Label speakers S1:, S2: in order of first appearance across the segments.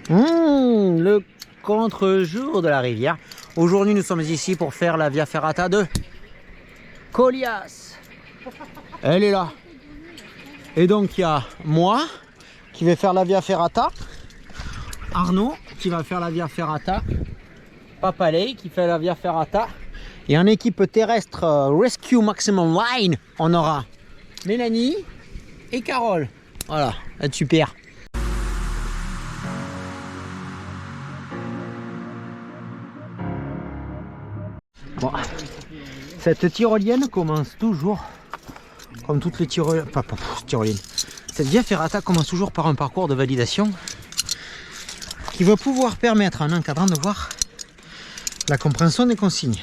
S1: Le contre-jour de la rivière. Aujourd'hui, nous sommes ici pour faire la Via Ferrata de Colias. Elle est là. Et donc, il y a moi qui vais faire la Via Ferrata. Arnaud qui va faire la Via Ferrata. Papalei qui fait la Via Ferrata. Et en équipe terrestre Rescue Maximum Line, on aura Mélanie et Carole. Voilà, ça va être super. Bon, cette tyrolienne commence toujours, comme toutes les tyroliennes, cette Via Ferrata commence toujours par un parcours de validation qui va pouvoir permettre à un encadrant de voir la compréhension des consignes.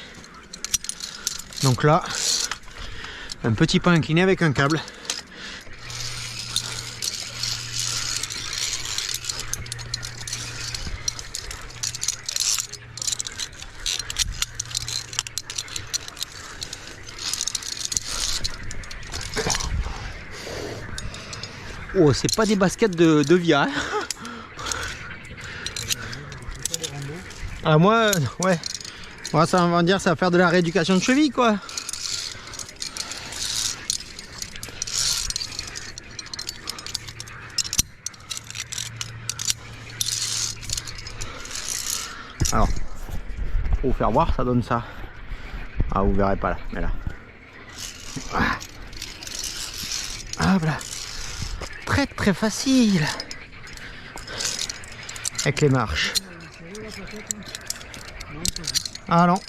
S1: Donc là, un petit pas incliné avec un câble. Oh, c'est pas des baskets de Via. Hein. Ah, moi, ouais. Moi, ça va dire, ça va faire de la rééducation de cheville, quoi. Alors, pour vous faire voir, ça donne ça. Ah, vous verrez pas là, mais là. Ah, voilà. Très très facile avec les marches. Ah non.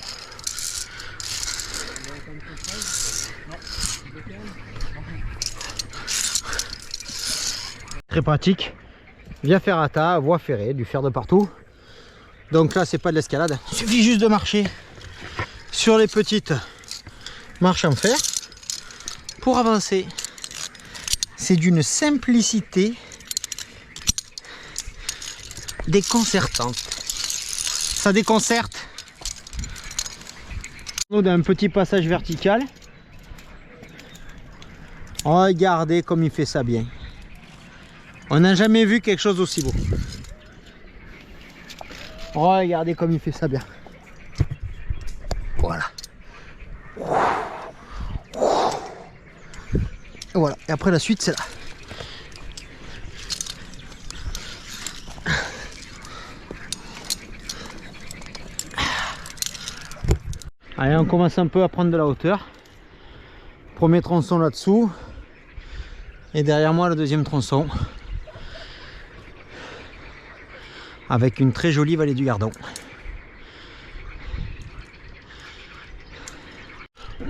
S1: Très pratique. Via Ferrata, voie ferrée, du fer de partout. Donc là c'est pas de l'escalade, il suffit juste de marcher sur les petites marches en fer pour avancer. C'est d'une simplicité déconcertante. Ça déconcerte. D'un petit passage vertical. Regardez comme il fait ça bien. On n'a jamais vu quelque chose aussi beau. Regardez comme il fait ça bien. Voilà. Et voilà. Et après la suite c'est là. Allez, on commence un peu à prendre de la hauteur. Premier tronçon là-dessous. Et derrière moi le deuxième tronçon. Avec une très jolie vallée du Gardon.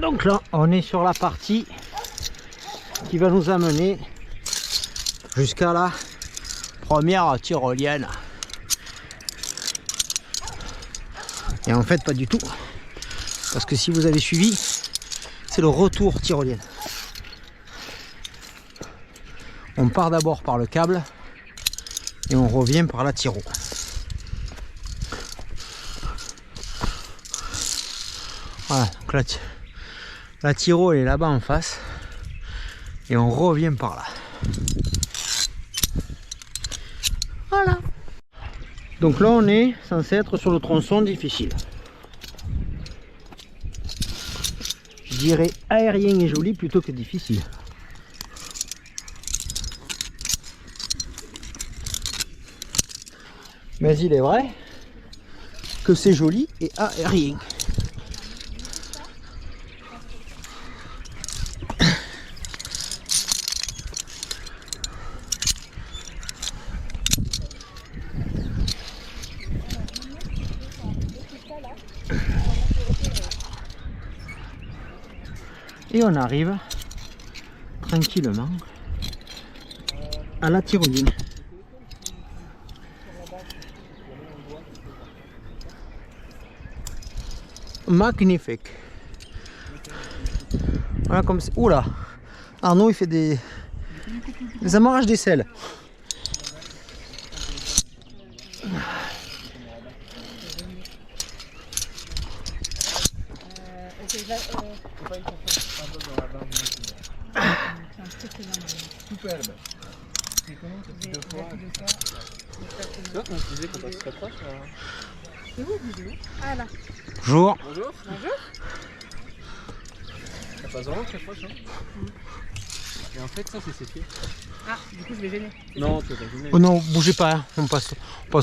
S1: Donc là, on est sur la partie qui va nous amener jusqu'à la première tyrolienne. Et en fait, pas du tout. Parce que si vous avez suivi, c'est le retour tyrolienne. On part d'abord par le câble et on revient par la tyro. Voilà, donc la tyro elle est là-bas en face et on revient par là. Voilà. Donc là on est censé être sur le tronçon difficile. Je dirais aérien et joli plutôt que difficile. Mais il est vrai que c'est joli et aérien. Et on arrive tranquillement à la tyrolienne. Magnifique. Voilà comme c'est. Oula, Arnaud il fait des amarrages d'aisselle.
S2: vois, quand je disais qu'on passe très proche.
S3: C'est où vous êtes? Ah là.
S1: Bonjour.
S2: Bonjour.
S3: Bonjour.
S2: Ça passe vraiment très proche. Hein. Et en fait, ça, c'est séché.
S3: Ah, du coup, je vais gêner.
S2: Non, tu vas pas gêner.
S1: Oh non, bougez pas, hein. On passe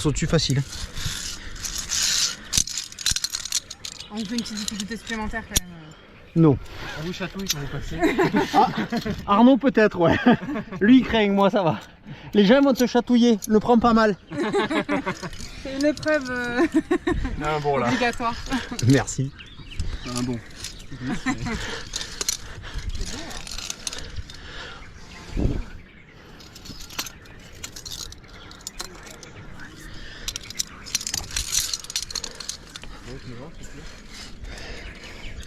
S1: au-dessus facile.
S3: On fait une petite difficulté supplémentaire quand même.
S1: Non.
S2: On vous chatouille quand vous passez.
S1: Arnaud peut-être, ouais. Lui il craint, moi ça va. Les gens vont te chatouiller, le prends pas mal.
S3: C'est une épreuve
S2: Un bon là.
S3: obligatoire.
S1: Merci.
S2: Un bon.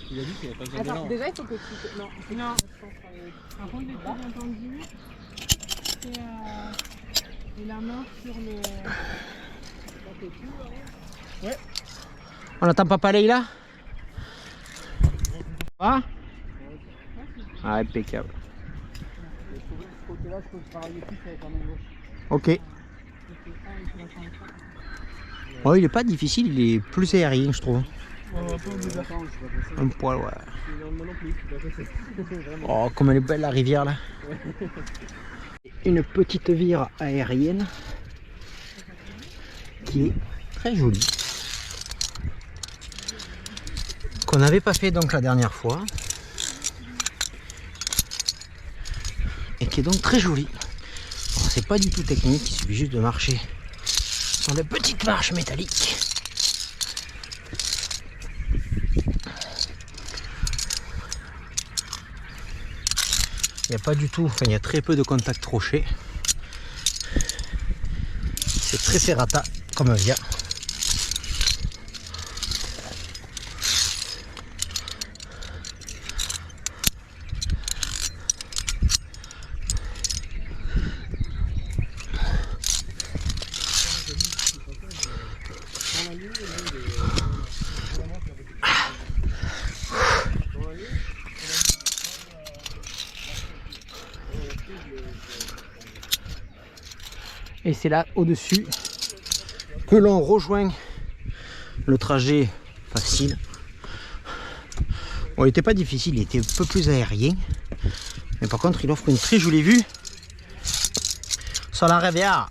S2: Il a dit qu'il n'y avait pas besoin
S3: Attends,
S2: d'élan.
S3: déjà il faut que tu... Non, non. Par contre, les trucs entendus, c'est la main sur le...
S2: Ouais.
S1: On attend Papa Leïla. Ah, impeccable.
S2: Ce côté-là, je peux travailler plus avec la main gauche.
S1: Ok. Oh, il est pas difficile, il est plus aérien je trouve. Un poil, ouais.
S2: Moi non plus, je suis pas passé.
S1: Oh, comme elle est belle la rivière là. Une petite vire aérienne qui est très jolie. Qu'on n'avait pas fait donc la dernière fois. Et qui est donc très jolie. C'est pas du tout technique, il suffit juste de marcher sur des petites marches métalliques. Il n'y a pas du tout, enfin il y a très peu de contact rocher. C'est très ferrata comme via. Et c'est là au-dessus que l'on rejoint le trajet facile. Bon, il n'était pas difficile, il était un peu plus aérien. Mais par contre, il offre une très jolie vue sur la rivière.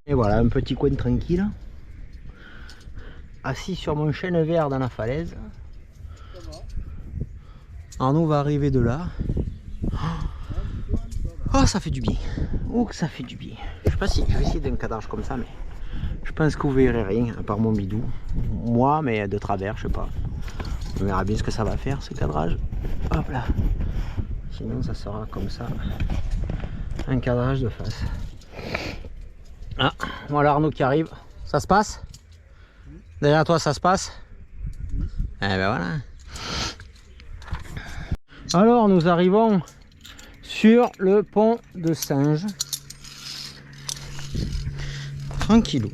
S1: Et voilà, un petit coin tranquille. Assis sur mon chêne vert dans la falaise. Arnaud va arriver de là. Oh, ça fait du bien. Oh, que ça fait du bien. Je sais pas si je vais essayer d'un cadrage comme ça, mais je pense que vous verrez rien à part mon bidou. Moi, mais de travers, je sais pas. On verra bien ce que ça va faire ce cadrage. Hop là. Sinon, ça sera comme ça. Un cadrage de face. Ah, voilà Arnaud qui arrive. Ça se passe? Derrière toi, ça se passe? Eh ben voilà. Alors, nous arrivons sur le pont de Singe. Tranquillou.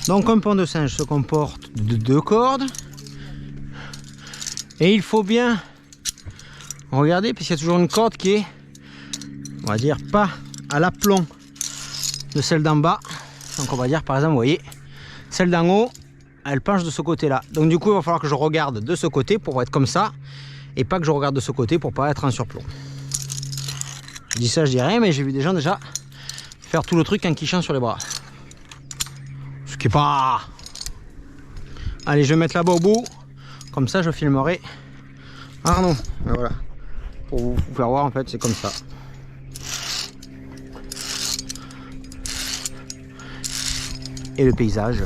S1: Donc, un pont de Singe se comporte de 2 cordes. Et il faut bien regarder, puisqu'il y a toujours une corde qui est, on va dire, pas à l'aplomb de celle d'en bas. Donc on va dire par exemple, vous voyez, celle d'en haut, elle penche de ce côté là. Donc du coup il va falloir que je regarde de ce côté pour être comme ça, et pas que je regarde de ce côté pour pas être en surplomb. Je dis ça, je dis rien, mais j'ai vu des gens déjà faire tout le truc en quichant sur les bras. Ce qui est pas... Allez, je vais mettre là-bas au bout, comme ça je filmerai Arnaud. Et voilà, pour vous faire voir en fait c'est comme ça. Et le paysage,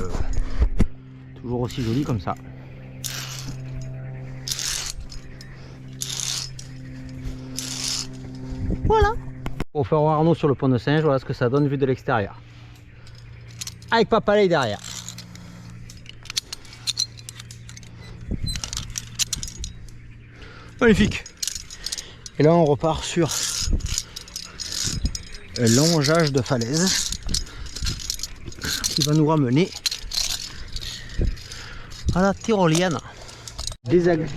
S1: toujours aussi joli comme ça. Voilà. Pour faire voir Arnaud sur le pont de Singe, voilà ce que ça donne vu de l'extérieur. Avec Papa Lay derrière. Magnifique. Et là on repart sur un longeage de falaise qui va nous ramener à la tyrolienne. Des aigles.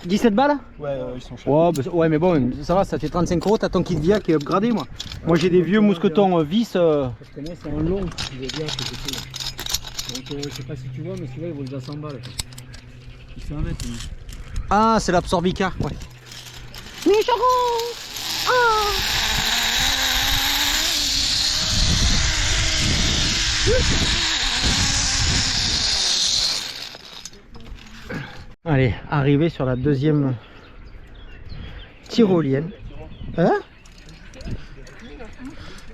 S1: 17 balles?
S2: Ouais, ils sont chers.
S1: Ouais, bah, ouais, mais bon, ça va, ça fait 35 €. T'as ton kit VIA qui est upgradé, moi. Moi, j'ai des vieux mousquetons vis.
S3: Parce que moi, c'est un long qui veut dire que c'est tout. Donc, je sais pas si tu vois, mais celui-là, il vaut déjà 100 balles. Quoi. Il fait 1 mètre. Lui.
S1: Ah, c'est l'absorbica, ouais. Micharon! Allez, arrivé sur la deuxième tyrolienne. Hein?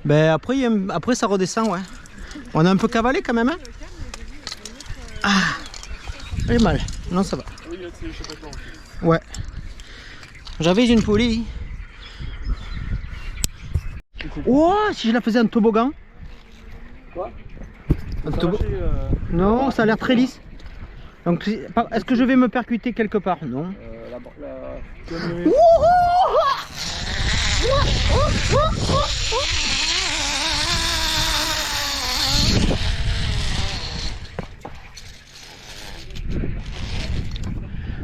S1: Ben après, après ça redescend, ouais. On a un peu cavalé quand même, hein? Ah, j'ai mal. Non, ça va. Ouais. J'avais une poulie. Oh, si je la faisais en toboggan.
S2: Quoi?
S1: Non, ça a l'air très lisse. Donc, est-ce que je vais me percuter quelque part? Non.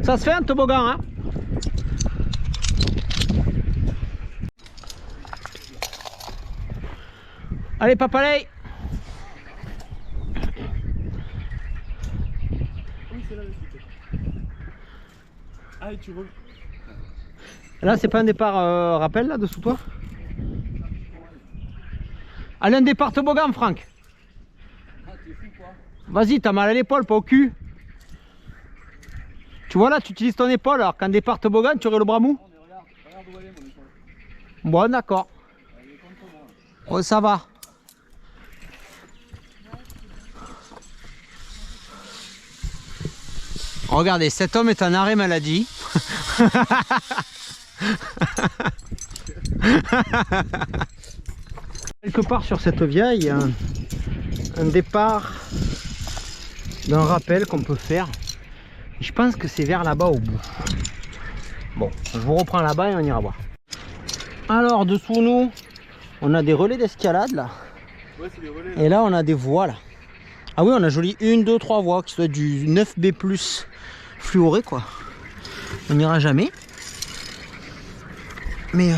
S1: Ça se fait un toboggan, hein? Allez, papalay!
S2: Ah, et tu veux.
S1: Là, c'est pas un départ rappel, là, dessous toi? Allez, un départ toboggan, Franck!
S2: Ah, t'es fou, quoi.
S1: Vas-y, t'as mal à l'épaule, pas au cul. Tu vois là, tu utilises ton épaule, alors qu'un départ toboggan, tu aurais le bras mou.
S2: Regarde où elle est, mon épaule.
S1: Bon, d'accord.
S2: Elle est contre moi.
S1: Oh, ça va. Regardez, cet homme est en arrêt maladie. Quelque part sur cette via, il y a un départ d'un rappel qu'on peut faire. Je pense que c'est vers là-bas au bout. Bon, je vous reprends là-bas et on ira voir. Alors, dessous nous, on a des relais d'escalade là.
S2: Ouais, c'est les relais.
S1: Et là, on a des voies là. Ah oui, on a joli 1, 2, 3 voies qui sont du 9B+ fluoré quoi. On n'ira jamais. Mais là,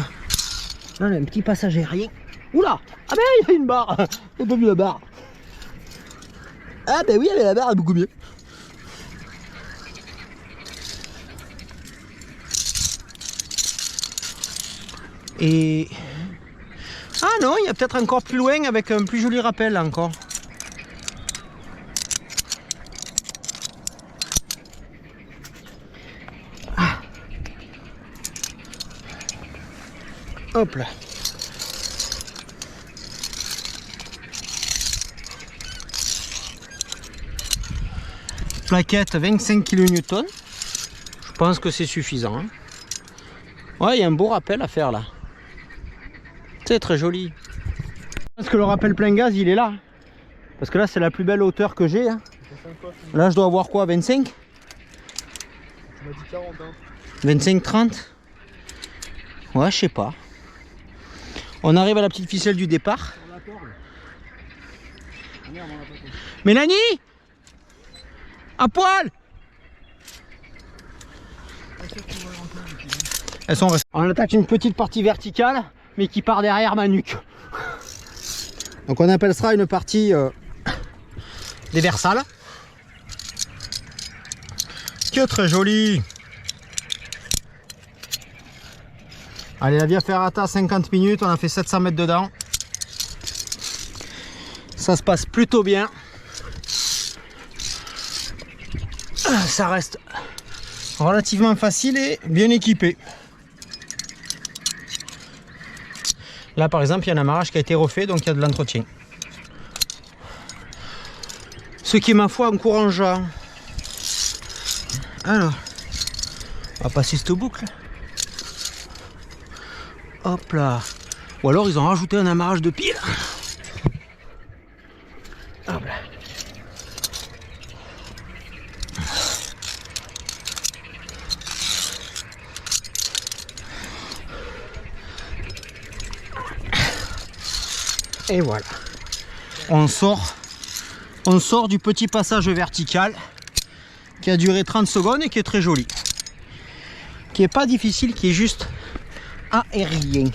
S1: on a un petit passage aérien. Oula! Ah ben il y a une barre! J'ai pas vu la barre. Ah ben oui, mais la barre est beaucoup mieux. Et... ah non, il y a peut-être encore plus loin avec un plus joli rappel là, encore. Ah. Hop là. Plaquette 25 kN. Je pense que c'est suffisant. Hein. Ouais, il y a un beau rappel à faire là. C'est très joli. Je pense que le rappel plein gaz il est là. Parce que là c'est la plus belle hauteur que j'ai. Hein. Là je dois avoir quoi, 25?
S2: Tu m'as dit 40 hein.
S1: 25, 30? Ouais, je sais pas. On arrive à la petite ficelle du départ. Mélanie! À poil! Elles sont restées. On attaque une petite partie verticale, mais qui part derrière ma nuque. Donc on appelle ça une partie déversale. Qui est très jolie. Allez, la Via Ferrata, 50 minutes, on a fait 700 mètres dedans. Ça se passe plutôt bien. Ça reste relativement facile et bien équipé. Là par exemple, il y a un amarrage qui a été refait, donc il y a de l'entretien. Ce qui est ma foi encourageant. Alors, on va passer cette boucle. Hop là. Ou alors ils ont rajouté un amarrage de pile. Hop là. Et voilà. On sort du petit passage vertical qui a duré 30 secondes et qui est très joli. Qui est pas difficile, qui est juste aérien.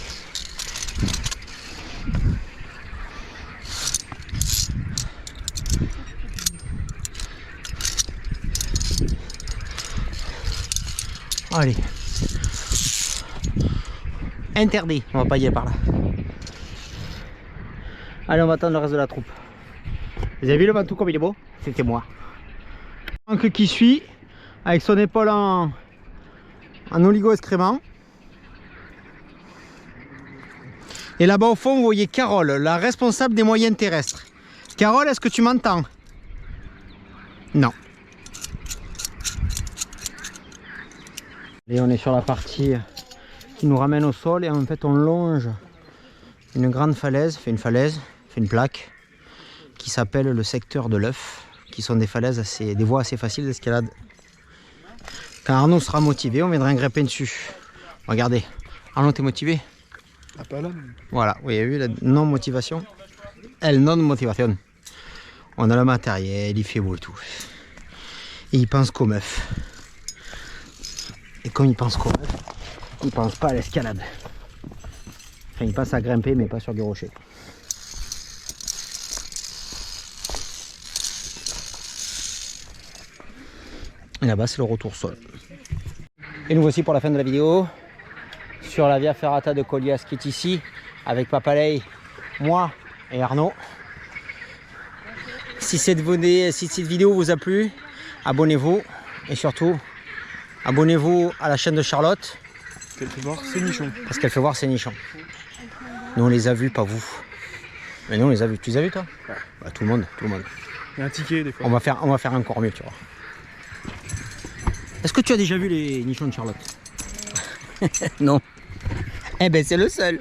S1: Allez. Interdit, on va pas y aller par là. Allez, on va attendre le reste de la troupe. Vous avez vu le manteau comme il est beau? C'était moi. Franck qui suit avec son épaule en oligo-excrément. Et là-bas au fond, vous voyez Carole, la responsable des moyens terrestres. Carole, est-ce que tu m'entends? Non. Et on est sur la partie qui nous ramène au sol et en fait on longe une grande falaise, une plaque qui s'appelle le secteur de l'œuf, qui sont des falaises des voies assez faciles d'escalade. Quand Arnaud sera motivé, on viendra grimper dessus. Regardez, Arnaud, t'es motivé?
S2: Ah, pas là.
S1: Voilà, vous avez vu la non-motivation? Elle non-motivation. On a le matériel, il fait beau et tout. Et il pense qu'aux meufs. Et comme il pense qu'aux meufs, il pense pas à l'escalade. Enfin, il pense à grimper, mais pas sur du rocher. Et là-bas, c'est le retour sol. Et nous voici pour la fin de la vidéo sur la Via Ferrata de Colias qui est ici avec Papalei, moi et Arnaud. Si cette vidéo vous a plu, abonnez-vous et surtout abonnez-vous à la chaîne de Charlotte.
S2: Elle fait voir ses nichons.
S1: Parce qu'elle fait voir ses nichons. Nous on les a vus, pas vous. Mais nous on les a vus. Tu les as vus toi?
S2: Ouais.
S1: Bah, tout le monde.
S2: Il y a un ticket des fois.
S1: On va faire encore mieux, tu vois. Est-ce que tu as déjà vu les nichons de Charlotte? Non. Eh ben c'est le seul.